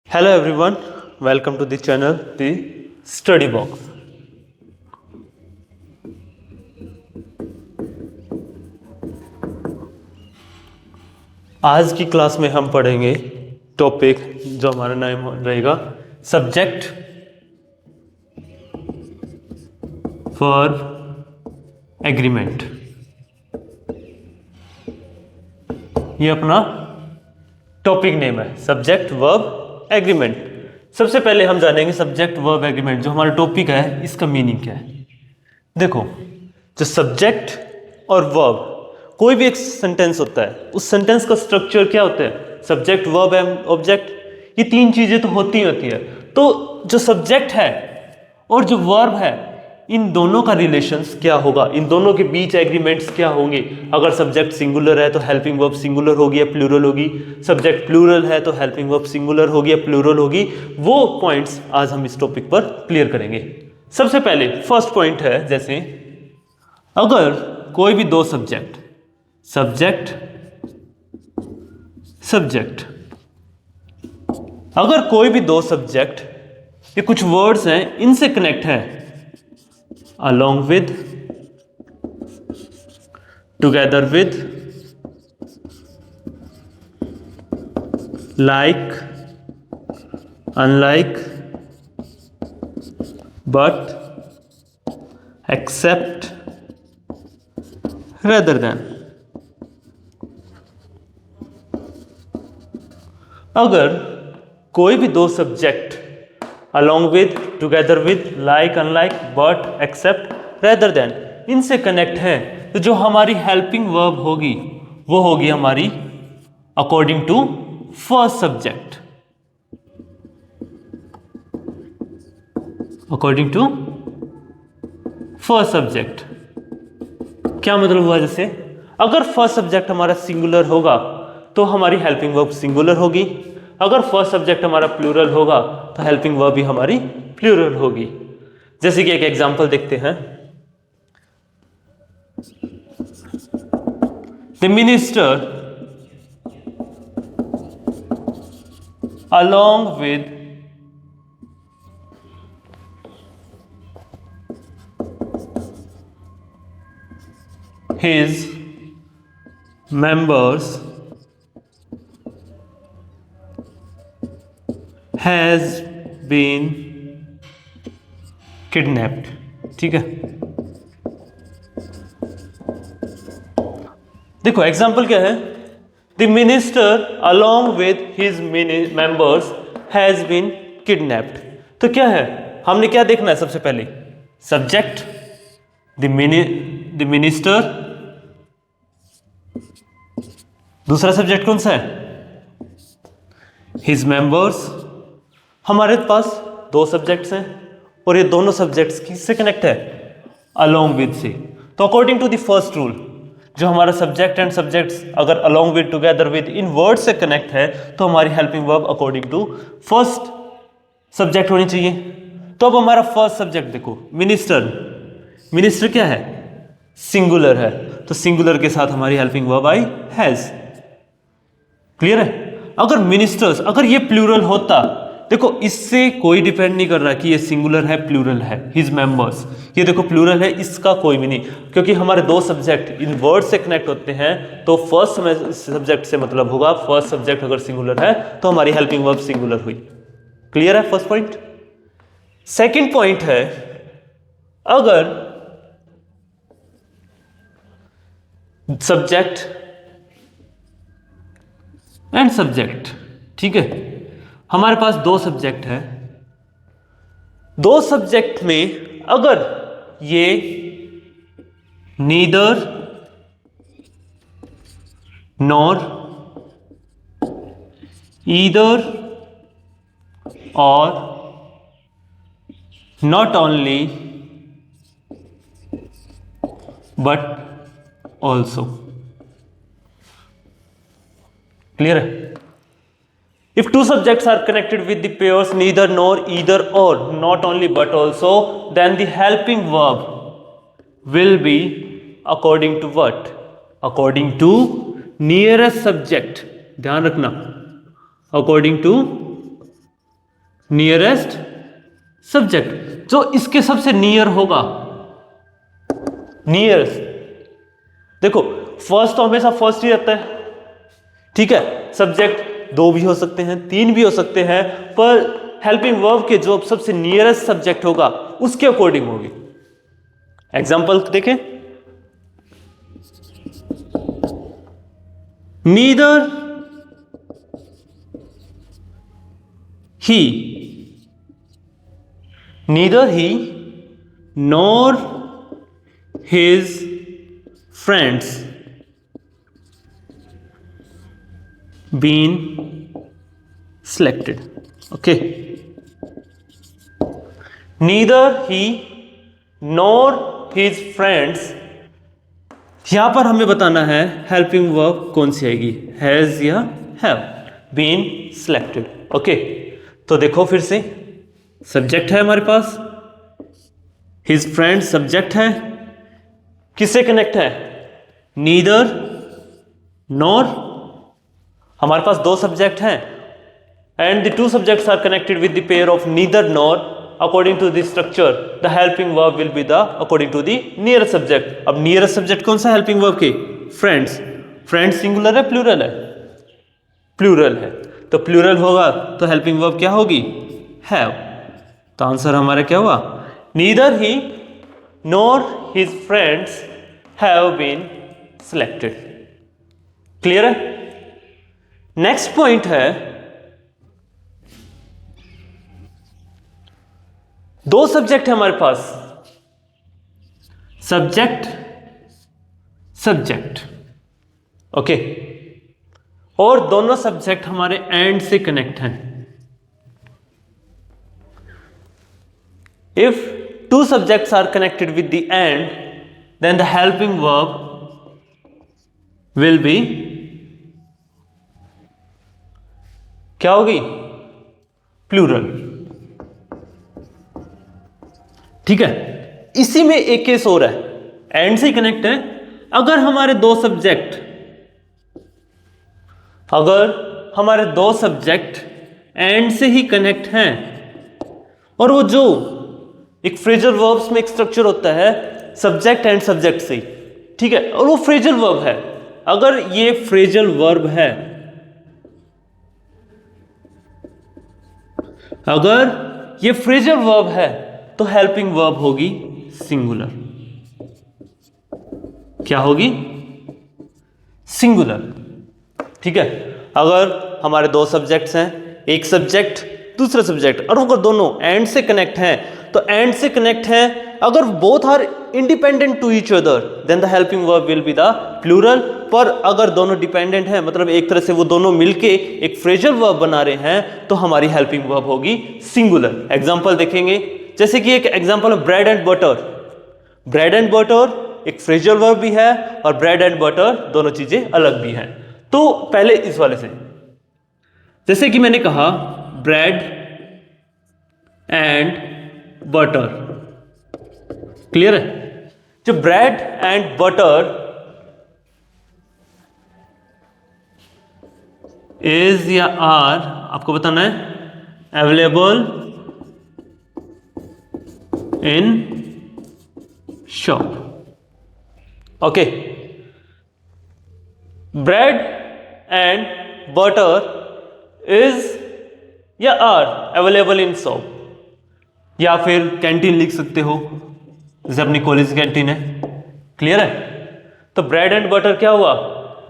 Hello everyone, welcome to the channel The Study Box. आज की class में हम पढ़ेंगे टॉपिक जो हमारा नाम रहेगा सब्जेक्ट, वर्ब, एग्रीमेंट। ये अपना टॉपिक नेम है, सब्जेक्ट, वर्ब, एग्रीमेंट। सबसे पहले हम जानेंगे सब्जेक्ट, वर्ब, एग्रीमेंट। जो हमारा टॉपिक है इसका मीनिंग क्या है। देखो, जो सब्जेक्ट और वर्ब, कोई भी एक सेंटेंस होता है, उस सेंटेंस का स्ट्रक्चर क्या होता है? Subject, verb and object. ये तीन चीजें तो होती है। तो जो सब्जेक्ट है और जो वर्ब है, इन दोनों का रिलेशंस क्या होगा, इन दोनों के बीच एग्रीमेंट्स क्या होंगे। अगर सब्जेक्ट सिंगुलर है तो हेल्पिंग वर्ब सिंगुलर होगी या प्लूरल होगी, सब्जेक्ट प्लूरल है तो हेल्पिंग वर्ब सिंगुलर होगी या प्लूरल होगी। वो पॉइंट्स आज हम इस टॉपिक पर क्लियर करेंगे। सबसे पहले फर्स्ट पॉइंट है, जैसे अगर कोई भी दो सब्जेक्ट, अगर कोई भी दो सब्जेक्ट, ये कुछ वर्ड्स हैं, इनसे कनेक्ट है along with, together with, like, unlike, but, except, rather than। अगर कोई भी दो subject along with, together with, like, unlike, but, except, rather than, इनसे कनेक्ट है, तो जो हमारी हेल्पिंग वर्ब होगी वो होगी हमारी according to first subject. According to first subject क्या मतलब हुआ? जैसे अगर फर्स्ट सब्जेक्ट हमारा सिंगुलर होगा तो हमारी हेल्पिंग वर्ब सिंगुलर होगी। अगर फर्स्ट सब्जेक्ट हमारा प्लूरल होगा तो हेल्पिंग वर्ब भी हमारी प्लूरल होगी। जैसे कि एक एग्जांपल देखते हैं। The minister along with his members has been kidnapped। ठीक है, देखो एग्जाम्पल क्या है। The minister along with his members has been kidnapped। तो क्या है, हमने क्या देखना है? सबसे पहले सब्जेक्ट, द मिनिस्टर, दूसरा सब्जेक्ट कौन सा है? His members. हमारे पास दो सब्जेक्ट्स हैं और ये दोनों सब्जेक्ट्स किससे कनेक्ट है? अलोंग विद से। तो according to the first rule, जो हमारा सब्जेक्ट एंड सब्जेक्ट्स अगर अलोंग विद, टुगेदर विद, इन वर्ड से कनेक्ट है तो हमारी helping verb according to first subject होनी चाहिए। तो अब हमारा फर्स्ट सब्जेक्ट देखो, मिनिस्टर क्या है? सिंगुलर है, तो सिंगुलर के साथ हमारी helping verb I has. Clear है? अगर मिनिस्टर्स, अगर ये प्लूरल होता, देखो इससे कोई डिपेंड नहीं कर रहा कि ये सिंगुलर है प्लूरल है। हिज मेंबर्स, ये देखो प्लूरल है, इसका कोई भी नहीं, क्योंकि हमारे दो सब्जेक्ट इन वर्ड से कनेक्ट होते हैं। तो फर्स्ट सब्जेक्ट से मतलब होगा, फर्स्ट सब्जेक्ट अगर सिंगुलर है तो हमारी हेल्पिंग वर्ब सिंगुलर हुई। क्लियर है फर्स्ट पॉइंट? सेकेंड पॉइंट है, अगर सब्जेक्ट एंड सब्जेक्ट, ठीक है, हमारे पास दो सब्जेक्ट है, दो सब्जेक्ट में अगर ये neither nor, either or not only but also. Clear है? If two subjects are connected with the pairs neither nor, either or, not only but also, then the helping verb will be according to what? According to nearest subject। ध्यान रखना, according to nearest subject, जो इसके सबसे near होगा, nearest. देखो first तो हमेशा first ही रहता है, ठीक है। सब्जेक्ट दो भी हो सकते हैं, तीन भी हो सकते हैं, पर हेल्पिंग वर्ब के जो सबसे नियरेस्ट सब्जेक्ट होगा उसके अकॉर्डिंग होगी। एग्जाम्पल देखें, neither he, neither he nor his friends been selected. Okay, neither he nor his friends, यहां पर हमें बताना है हेल्पिंग वर्ब कौन सी आएगी, हैज या हैव बीन selected. ओके, तो देखो फिर से, सब्जेक्ट है हमारे पास, हिज फ्रेंड सब्जेक्ट है, किससे कनेक्ट है, नीदर नॉर, हमारे पास दो सब्जेक्ट हैं, and the two subjects are connected with the pair of neither nor. According to this structure, the helping verb will be the according to the nearest subject. अब nearest subject कौन सा helping verb के, friends. friends singular है plural है, plural है, तो plural होगा तो helping verb क्या होगी, have. तो आंसर हमारा क्या हुआ, neither he nor his friends have been selected. Clear है। नेक्स्ट पॉइंट है, दो सब्जेक्ट है हमारे पास, सब्जेक्ट सब्जेक्ट, ओके, और दोनों सब्जेक्ट हमारे एंड से कनेक्ट हैं। If two subjects are connected with the and, then the helping verb will be क्या होगी, प्लूरल। ठीक है, इसी में एक केस हो रहा है, एंड से कनेक्ट है। अगर हमारे दो सब्जेक्ट एंड से ही कनेक्ट हैं, और वो जो एक फ्रेजल वर्ब्स में एक स्ट्रक्चर होता है सब्जेक्ट एंड सब्जेक्ट से, ठीक है, और वो फ्रेजल वर्ब है, अगर ये फ्रेजल वर्ब है, अगर ये फ्रेजल वर्ब है तो हेल्पिंग वर्ब होगी सिंगुलर। क्या होगी, सिंगुलर। ठीक है, अगर हमारे दो सब्जेक्ट्स हैं, एक सब्जेक्ट दूसरा सब्जेक्ट, और अगर दोनों एंड से कनेक्ट हैं, तो एंड से कनेक्ट हैं, अगर both are independent to each other, then the helping verb will be the plural. पर अगर दोनों डिपेंडेंट हैं, मतलब एक तरह से वो दोनों मिलके एक फ्रेजल वर्ब बना रहे हैं, तो हमारी हेल्पिंग वर्ब होगी सिंगुलर। एग्जांपल देखेंगे, जैसे कि एक एग्जांपल है bread and butter. Bread and butter एक फ्रेजल वर्ब भी है, और ब्रेड एंड बटर दोनों चीजें अलग भी हैं। तो पहले इस वाले से, जैसे कि मैंने कहा ब्रेड एंड बटर, क्लियर है। जो ब्रेड एंड बटर इज या आर, आपको बताना है available in shop. Okay, bread and butter is या आर अवेलेबल इन शॉप, या फिर कैंटीन लिख सकते हो, जैसे अपनी कॉलेज कैंटीन है। क्लियर है। तो ब्रेड एंड बटर क्या हुआ,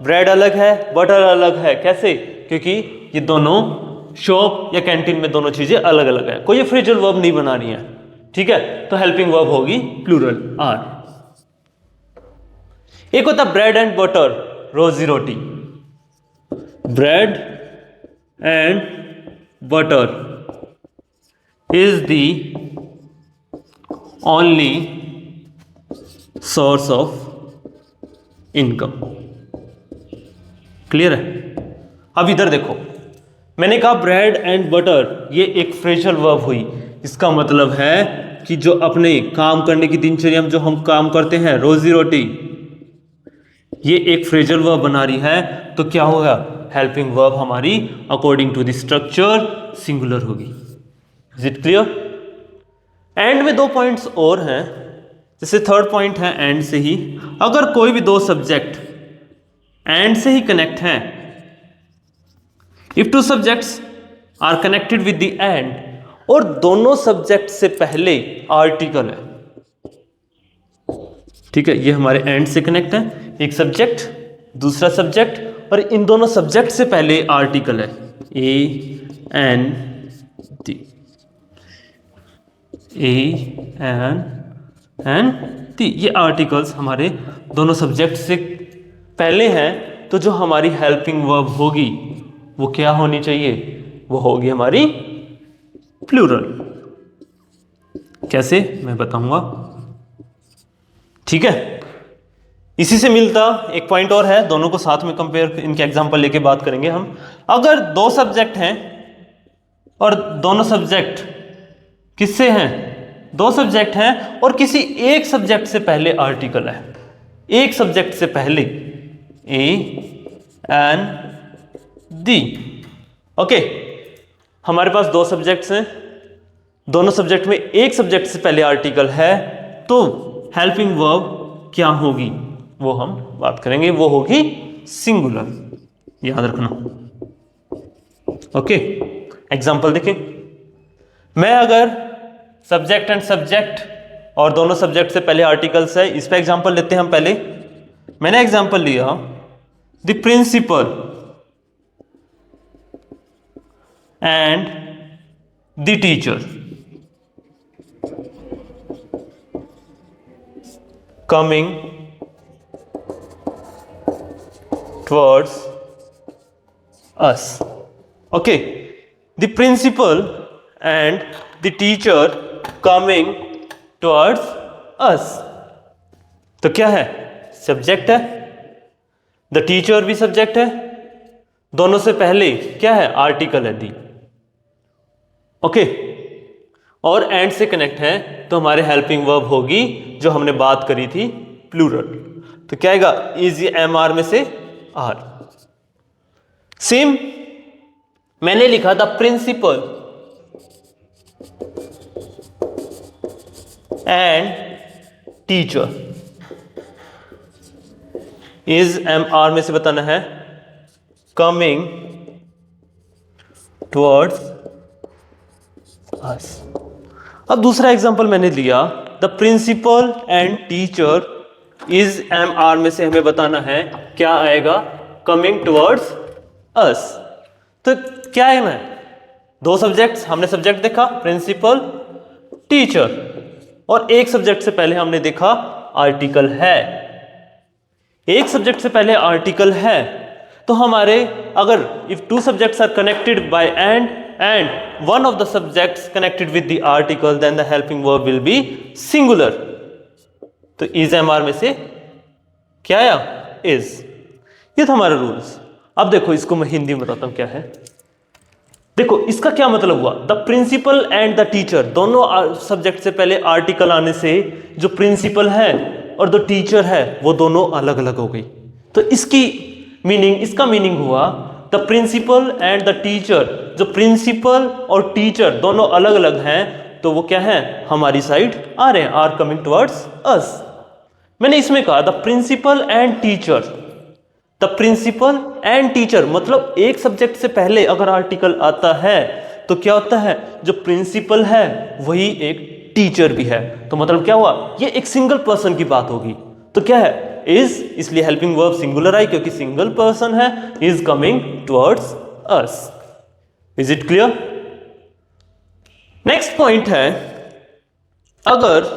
ब्रेड अलग है बटर अलग है, कैसे, क्योंकि ये दोनों शॉप या कैंटीन में दोनों चीजें अलग अलग है, कोई फ्रेजल वर्ब नहीं बना रही है। ठीक है, तो हेल्पिंग वर्ब होगी प्लूरल आर। एक होता ब्रेड एंड बटर, रोजी रोटी। Bread and butter is the only source of income। Clear है। अब इधर देखो, मैंने कहा ब्रेड एंड बटर, ये एक फ्रेजल वर्ब हुई। इसका मतलब है कि जो अपने काम करने की दिनचर्या में जो हम काम करते हैं, रोजी रोटी, ये एक फ्रेजल वर्ब बना रही है। तो क्या होगा, हेल्पिंग वर्ब हमारी according to the structure singular होगी। Is it clear? एंड में 2 पॉइंट्स और हैं, जैसे थर्ड पॉइंट है एंड से ही, अगर कोई भी 2 सब्जेक्ट एंड से ही कनेक्ट हैं, if 2 subjects are connected with the and, और दोनों सब्जेक्ट से पहले आर्टिकल है, ठीक है, ये हमारे एंड से कनेक्ट है, एक सब्जेक्ट दूसरा सब्जेक्ट, और इन दोनों सब्जेक्ट से पहले आर्टिकल है, A N D, A N D, ये आर्टिकल्स हमारे दोनों सब्जेक्ट से पहले हैं, तो जो हमारी हेल्पिंग वर्ब होगी वो क्या होनी चाहिए? वो होगी हमारी प्लूरल। कैसे मैं बताऊंगा, ठीक है। इसी से मिलता एक पॉइंट और है, दोनों को साथ में कंपेयर, इनके एग्जांपल लेके बात करेंगे हम। अगर 2 सब्जेक्ट हैं और दोनों सब्जेक्ट किससे हैं? 2 सब्जेक्ट हैं और किसी एक सब्जेक्ट से पहले आर्टिकल है, एक सब्जेक्ट से पहले, ए एन डी, ओके। हमारे पास 2 सब्जेक्ट्स हैं, दोनों सब्जेक्ट में एक सब्जेक्ट से पहले आर्टिकल है, तो हेल्पिंग वर्ब क्या होगी वो हम बात करेंगे, वो होगी सिंगुलर, याद रखना, ओके। एग्जांपल देखें, मैं अगर सब्जेक्ट एंड सब्जेक्ट और दोनों सब्जेक्ट से पहले आर्टिकल्स है, इस पे एग्जांपल लेते हैं हम। पहले मैंने एग्जांपल लिया the principal and the teacher coming towards us, okay, the principal and the teacher coming towards us, तो क्या है? सब्जेक्ट है, द टीचर भी सब्जेक्ट है, दोनों से पहले क्या है? आर्टिकल है दी, ओके, और एंड से कनेक्ट है, तो हमारे हेल्पिंग वर्ब होगी जो हमने बात करी थी, प्लूरल। तो क्या आएगा? इज एम आर में से आर। सेम मैंने लिखा था principal and teacher, is am are में से बताना है कमिंग टुवर्ड्स अस। अब दूसरा एग्जांपल मैंने लिया, the principal and teacher, is am are में से हमें बताना है क्या आएगा? Coming towards us. तो क्या है ना, 2 सब्जेक्ट्स, हमने सब्जेक्ट देखा प्रिंसिपल टीचर, और एक सब्जेक्ट से पहले हमने देखा आर्टिकल है, एक सब्जेक्ट से पहले आर्टिकल है, तो हमारे अगर if 2 subjects are connected by and one of the subjects connected with the article, then the helping verb will be singular. तो is MR में से क्या आया? is। ये था हमारा रूल्स। अब देखो इसको मैं हिंदी में बताता हूं क्या है। देखो इसका क्या मतलब हुआ, the principal and the teacher, दोनों सब्जेक्ट से पहले आर्टिकल आने से जो प्रिंसिपल है और जो टीचर है वो दोनों अलग अलग हो गई। तो इसकी मीनिंग, इसका मीनिंग हुआ the principal and the teacher, जो प्रिंसिपल और टीचर दोनों अलग अलग हैं, तो वो क्या है? हमारी साइड आ रहे हैं, आर कमिंग टुवर्ड्स अस। मैंने इसमें कहा the principal and teacher, the principal and teacher मतलब एक सब्जेक्ट से पहले अगर आर्टिकल आता है तो क्या होता है, जो प्रिंसिपल है वही एक टीचर भी है, तो मतलब क्या हुआ, ये एक सिंगल पर्सन की बात होगी। तो क्या है? इज, इसलिए हेल्पिंग वर्ब सिंगुलर आई क्योंकि सिंगल पर्सन है, is coming towards us. Is it clear? Next point है, अगर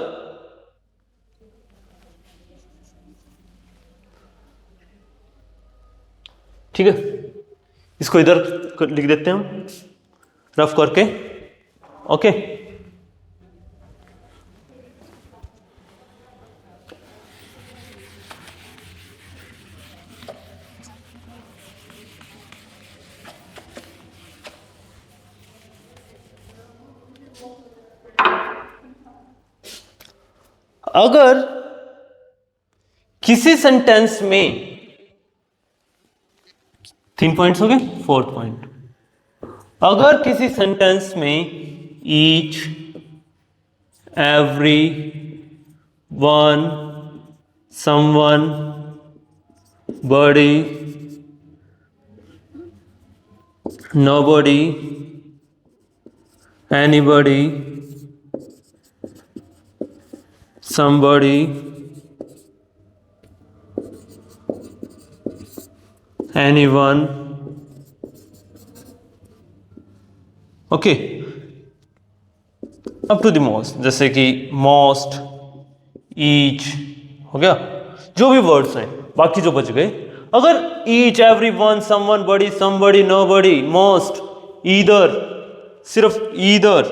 ठीक है, इसको इधर लिख देते हैं हम रफ करके, ओके। अगर किसी सेंटेंस में 3 पॉइंट्स हो गए, 4th पॉइंट, अगर किसी सेंटेंस में each, every, one, someone, body, nobody, anybody, somebody, anyone. Okay, up to the most, जैसे कि मोस्ट, ईच हो गया, जो भी वर्ड्स हैं बाकी जो बच गए, अगर ईच, एवरी वन, समवन, बड़ी, समबडी, नोबडी, मोस्ट, ईदर, सिर्फ ईदर,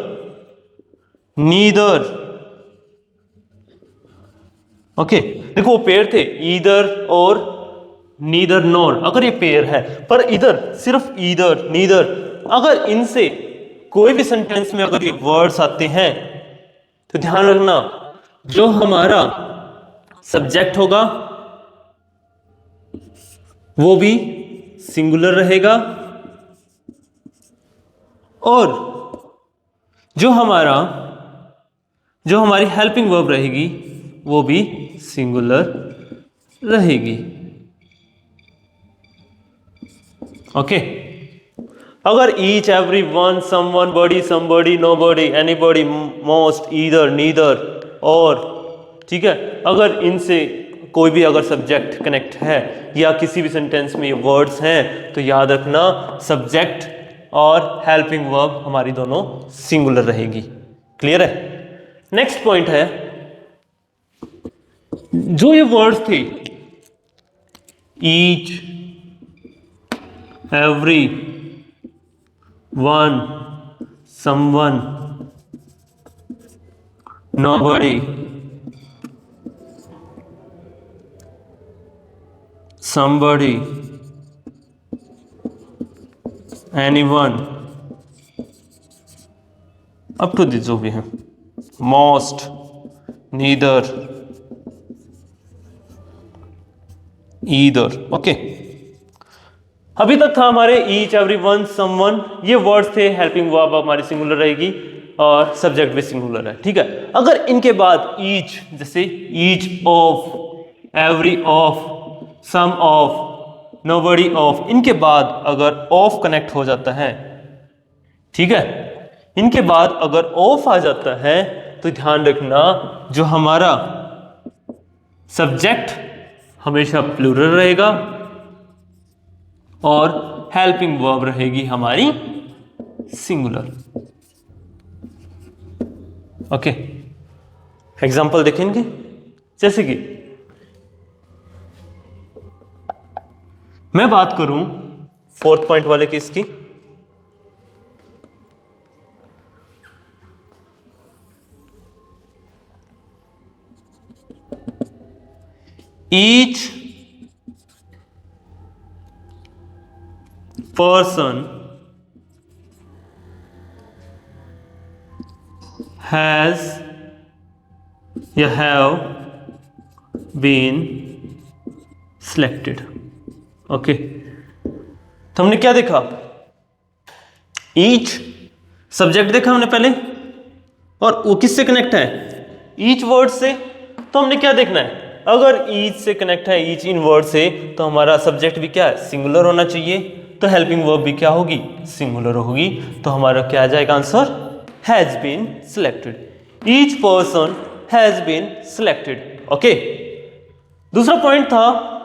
नीदर, ओके देखो वो पेयर थे ईदर और नीदर नॉर, अगर ये पेयर है, पर इधर सिर्फ ईदर नीदर, अगर इनसे कोई भी सेंटेंस में अगर ये वर्ड्स आते हैं तो ध्यान रखना जो हमारा सब्जेक्ट होगा वो भी सिंगुलर रहेगा और जो हमारी हेल्पिंग वर्ब रहेगी वो भी सिंगुलर रहेगी। ओके अगर each, every one, someone, body, somebody, nobody, anybody, most, either, neither और, ठीक है, अगर इनसे कोई भी अगर सब्जेक्ट कनेक्ट है या किसी भी सेंटेंस में ये वर्ड्स हैं तो याद रखना सब्जेक्ट और हेल्पिंग वर्ब हमारी दोनों सिंगुलर रहेगी। क्लियर है? नेक्स्ट पॉइंट है, जो ये वर्ड्स थे each, every, one, someone, nobody, somebody, anyone, up to this जो भी है, most, neither, either। ओके अभी तक था हमारे ईच, एवरी वन, समवन, ये वर्ड्स थे, हेल्पिंग वर्ब हमारी सिंगुलर रहेगी और सब्जेक्ट भी सिंगुलर है। ठीक है, अगर इनके बाद ईच, जैसे each of, every of, some of, nobody of, इनके बाद अगर ऑफ कनेक्ट हो जाता है, ठीक है, इनके बाद अगर ऑफ आ जाता है तो ध्यान रखना जो हमारा सब्जेक्ट हमेशा प्लूरल रहेगा और हेल्पिंग वर्ब रहेगी हमारी सिंगुलर। ओके एग्जांपल देखेंगे, जैसे कि मैं बात करूं फोर्थ पॉइंट वाले केस की, each person has या have been selected। ओके तो हमने क्या देखा, each सब्जेक्ट देखा हमने पहले और वो किससे कनेक्ट है, each वर्ड से। तो हमने क्या देखना है, अगर ईच से कनेक्ट है, ईच इन वर्ड से, तो हमारा सब्जेक्ट भी क्या है, सिंगुलर होना चाहिए, तो हेल्पिंग वर्ब भी क्या होगी, सिंगुलर होगी। तो हमारा क्या आ जाएगा answer, has been selected. Each person has been selected. Okay दूसरा पॉइंट था,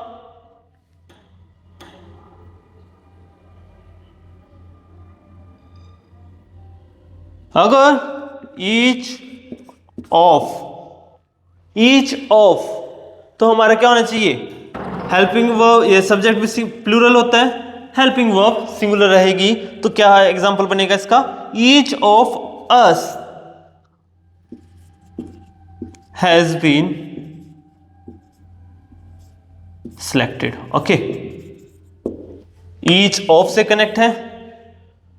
अगर ईच ऑफ तो हमारा क्या होना चाहिए, हेल्पिंग वर्ब, ये सब्जेक्ट भी प्लूरल होता है, हेल्पिंग वर्ब सिंगुलर रहेगी। तो क्या एग्जांपल बनेगा इसका, each of us has been selected. Okay each of से कनेक्ट है,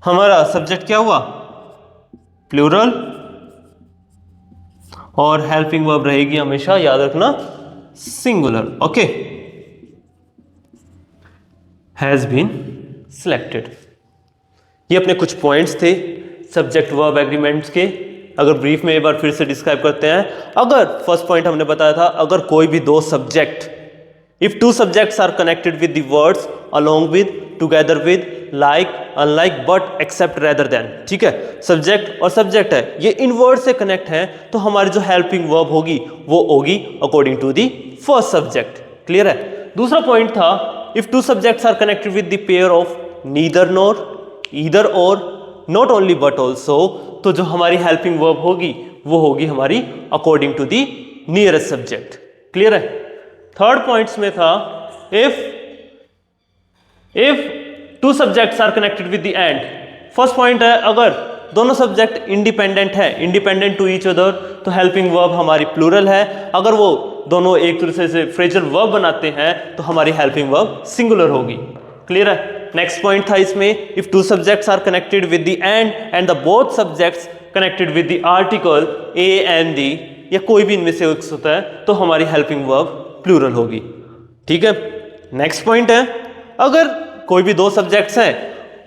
हमारा सब्जेक्ट क्या हुआ, प्लूरल, और हेल्पिंग वर्ब रहेगी हमेशा, याद रखना, singular. Okay has been selected. ये अपने कुछ पॉइंट्स थे सब्जेक्ट वर्ब एग्रीमेंट्स के अगर ब्रीफ में एक बार फिर से डिस्क्राइब करते हैं, अगर फर्स्ट पॉइंट हमने बताया था, अगर कोई भी दो subject, if two subjects are connected with the words along with, together with, like, unlike, but, except, rather than, ठीक है, सब्जेक्ट और सब्जेक्ट है, ये इन वर्ड से कनेक्ट है, तो हमारी जो हेल्पिंग वर्ब होगी वो होगी according to the first subject. Clear है। दूसरा पॉइंट था, if two subjects are connected with the pair of neither nor, either or, not only but also, तो जो हमारी हेल्पिंग वर्ब होगी वो होगी हमारी according to the nearest subject. Clear है। थर्ड पॉइंट्स में था, if two subjects are connected with the and. First point है, अगर दोनों सब्जेक्ट इंडिपेंडेंट है, इंडिपेंडेंट टू ईच अदर, तो हेल्पिंग वर्ब हमारी प्लूरल है। अगर वो दोनों एक दूसरे से फ्रेजल वर्ब बनाते हैं तो हमारी हेल्पिंग वर्ब सिंगुलर होगी। क्लियर है। नेक्स्ट पॉइंट था इसमें, if two subjects are connected with the and the both subjects connected with the article a and the, या कोई भी इनमें से एक होता है, तो हमारी हेल्पिंग वर्ब प्लूरल होगी। ठीक है। नेक्स्ट पॉइंट है, अगर कोई भी दो सब्जेक्ट्स हैं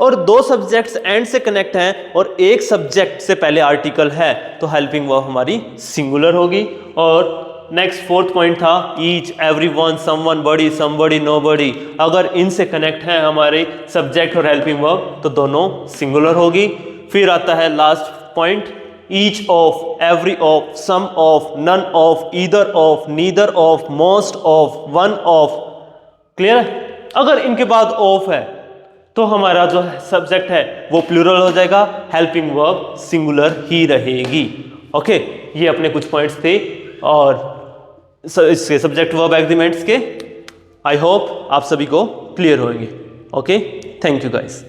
और दो सब्जेक्ट्स एंड से कनेक्ट हैं और एक सब्जेक्ट से पहले आर्टिकल है, तो हेल्पिंग वर्ब हमारी सिंगुलर होगी। और नेक्स्ट फोर्थ पॉइंट था, each, every one, someone, body, somebody, nobody, अगर इनसे कनेक्ट है हमारे सब्जेक्ट और हेल्पिंग वर्ब तो दोनों सिंगुलर होगी। फिर आता है last point, each of, every of, some of, none of, either of, neither of, most of, one of. Clear है। अगर इनके बाद ऑफ है तो हमारा जो सब्जेक्ट है वो प्लूरल हो जाएगा, हेल्पिंग वर्ब सिंगुलर ही रहेगी। ओके, ये अपने कुछ पॉइंट्स थे और इसके सब्जेक्ट वर्ब एग्रीमेंट्स के। आई होप आप सभी को क्लियर होंगे। Okay, thank you guys.